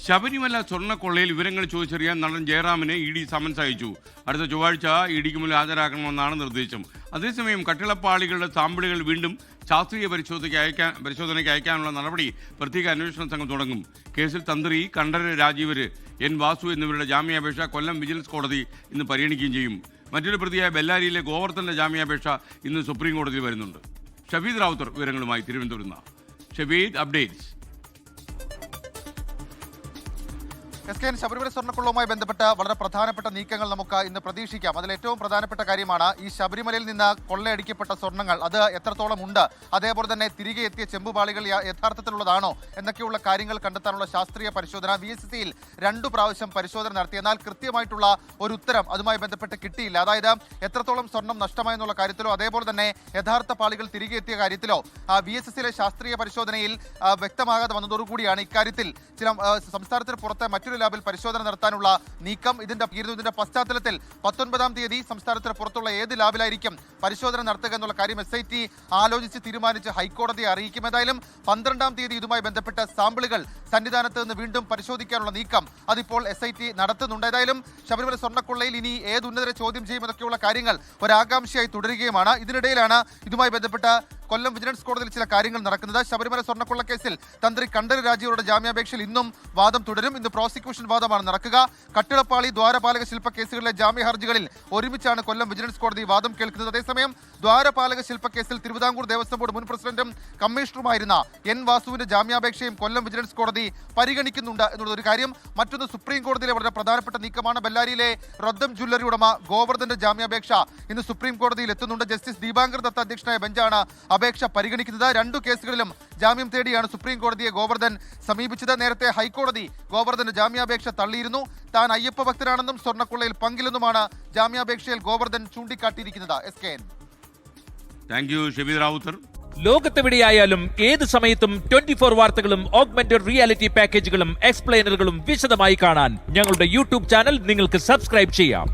ശബരിമല സ്വർണ്ണക്കൊള്ളയിൽ വിവരങ്ങൾ ചോദിച്ചറിയാൻ നടൻ ജയറാമിന് E D summons അയച്ചു. അടുത്ത ചൊവ്വാഴ്ച ഇ ഡിക്ക് മുന്നിൽ ഹാജരാക്കണമെന്നാണ് നിർദ്ദേശം. അതേസമയം കട്ടിളപ്പാളികളുടെ സാമ്പിളുകൾ വീണ്ടും ശാസ്ത്രീയ പരിശോധനയ്ക്ക് അയക്കാനുള്ള നടപടി പ്രത്യേക അന്വേഷണ സംഘം തുടങ്ങും. കേസിൽ തന്ത്രി കണ്ഠരര് രാജീവര്, എൻ വാസു എന്നിവരുടെ ജാമ്യാപേക്ഷ കൊല്ലം വിജിലൻസ് കോടതി ഇന്ന് പരിഗണിക്കുകയും ചെയ്യും. മറ്റൊരു പ്രതിയായ ബെല്ലാരിയിലെ ഗോവർദ്ധന്റെ ജാമ്യാപേക്ഷ ഇന്ന് സുപ്രീം കോടതിയിൽ വരുന്നുണ്ട്. ഷഫീദ് റാവുത്തർ വിവരങ്ങളുമായി തിരുവനന്തപുരത്ത് നിന്ന്. ഷഫീദ്, അപ്ഡേറ്റ്സ്. ശബരിമല സ്വർണ്ണക്കൊള്ളവുമായി ബന്ധപ്പെട്ട വളരെ പ്രധാനപ്പെട്ട നീക്കങ്ങൾ നമുക്ക് ഇന്ന് പ്രതീക്ഷിക്കാം. അതിൽ ഏറ്റവും പ്രധാനപ്പെട്ട കാര്യമാണ് ഈ ശബരിമലയിൽ നിന്ന് കൊള്ളയടിക്കപ്പെട്ട സ്വർണ്ണങ്ങൾ അത് എത്രത്തോളം ഉണ്ട്, അതേപോലെ തന്നെ തിരികെ എത്തിയ ചെമ്പുപാളികൾ യഥാർത്ഥത്തിലുള്ളതാണോ എന്നൊക്കെയുള്ള കാര്യങ്ങൾ കണ്ടെത്താനുള്ള ശാസ്ത്രീയ പരിശോധന VSCയിൽ 2 പ്രാവശ്യം പരിശോധന നടത്തി. എന്നാൽ കൃത്യമായിട്ടുള്ള ഒരു ഉത്തരം അതുമായി ബന്ധപ്പെട്ട് കിട്ടിയില്ല. അതായത് എത്രത്തോളം സ്വർണം നഷ്ടമായെന്നുള്ള കാര്യത്തിലോ അതേപോലെ തന്നെ യഥാർത്ഥ പാളികൾ തിരികെ എത്തിയ കാര്യത്തിലോ VSCയിലെ ശാസ്ത്രീയ പരിശോധനയിൽ വ്യക്തമാകാതെ വന്നതോടുകൂടിയാണ് ഇക്കാര്യത്തിൽ ചില സംസ്ഥാനത്തിന് പുറത്തെ മറ്റൊരു ലാബിൽ പരിശോധന നടത്താനുള്ള നീക്കം. ഇതിന്റെ പശ്ചാത്തലത്തിൽ 19-ാം തീയതി സംസ്ഥാനത്തിന് പുറത്തുള്ള ഏത് ലാബിലായിരിക്കും പരിശോധന നടത്തുക എന്നുള്ള കാര്യം SIT ആലോചിച്ച് തീരുമാനിച്ച് ഹൈക്കോടതിയെ അറിയിക്കും. ഏതായാലും 12-ാം തീയതി ഇതുമായി ബന്ധപ്പെട്ട സാമ്പിളുകൾ സന്നിധാനത്ത് നിന്ന് വീണ്ടും പരിശോധിക്കാനുള്ള നീക്കം അതിപ്പോൾ SIT നടത്തുന്നുണ്ട്. ഏതായാലും ശബരിമല സ്വർണ്ണക്കൊള്ളയിൽ ഇനി ഏത് ഉന്നതരെ ചോദ്യം ചെയ്യുമെന്നൊക്കെയുള്ള കാര്യങ്ങൾ ഒരാകാംക്ഷയായി തുടരുകയുമാണ്. ഇതിനിടയിലാണ് ഇതുമായി ബന്ധപ്പെട്ട കൊല്ലം വിജിലൻസ് കോടതിയിൽ ചില കാര്യങ്ങൾ നടക്കുന്നത്. ശബരിമല സ്വർണ്ണക്കൊള്ള കേസിൽ തന്ത്രി കണ്ഠരര് രാജീവരുടെ ജാമ്യാപേക്ഷയിൽ ഇന്നും വാദം തുടരും. ഇന്ന് പ്രോസിക്യൂഷൻ വാദമാണ് നടക്കുക. കട്ടിളപ്പാളി, ദ്വാരപാലക ശില്പ കേസുകളിലെ ജാമ്യ ഹർജികളിൽ ഒരുമിച്ചാണ് കൊല്ലം വിജിലൻസ് കോടതി വാദം കേൾക്കുന്നത്. അതേസമയം ദ്വാരപാലക ശില്പ കേസിൽ തിരുവിതാംകൂർ ദേവസ്വം ബോർഡ് മുൻ പ്രസിഡന്റും കമ്മീഷണറുമായിരുന്ന എൻ വാസുവിന്റെ ജാമ്യാപേക്ഷയും കൊല്ലം വിജിലൻസ് കോടതി പരിഗണിക്കുന്നുണ്ട് എന്നുള്ള ഒരു കാര്യം. മറ്റൊന്ന് സുപ്രീം കോടതിയിലെ വളരെ പ്രധാനപ്പെട്ട നീക്കമാണ്. ബെല്ലാരിയിലെ റൊദ്ദം ജ്വല്ലറി ഉടമ ഗോവർദ്ധന്റെ ജാമ്യാപേക്ഷ ഇന്ന് സുപ്രീം കോടതിയിൽ എത്തുന്നുണ്ട്. ജസ്റ്റിസ് ദീപാങ്കർ ദത്ത അധ്യക്ഷനായ ബെഞ്ചാണ് അപേക്ഷ പരിഗണിക്കുന്നത്. 2 കേസുകളിലും ജാമ്യം തേടിയാണ് സുപ്രീം കോടതിയെ ഗോവർദ്ധൻ സമീപിച്ചത്. നേരത്തെ ഹൈക്കോടതി ഗോവർദ്ധന്റെ ജാമ്യാപേക്ഷ തള്ളിയിരുന്നു. താൻ അയ്യപ്പ ഭക്തനാണെന്നും സ്വർണ്ണക്കൊള്ളയിൽ പങ്കില്ലെന്നുമാണ് ജാമ്യാപേക്ഷയിൽ ഗോവർദ്ധൻ ചൂണ്ടിക്കാട്ടിയിരിക്കുന്നത്. SKN. Thank you Shafeed Rawther. ലോകത്തെവിടെയായാലും ഏത് സമയത്തും 24 വാർത്തകളും ഓഗ്മെന്റഡ് റിയാലിറ്റി പാക്കേജുകളും എക്സ്പ്ലെയിനറുകളും വിശദമായി കാണാൻ ഞങ്ങളുടെ YouTube ചാനൽ നിങ്ങൾക്ക് സബ്സ്ക്രൈബ് ചെയ്യാം.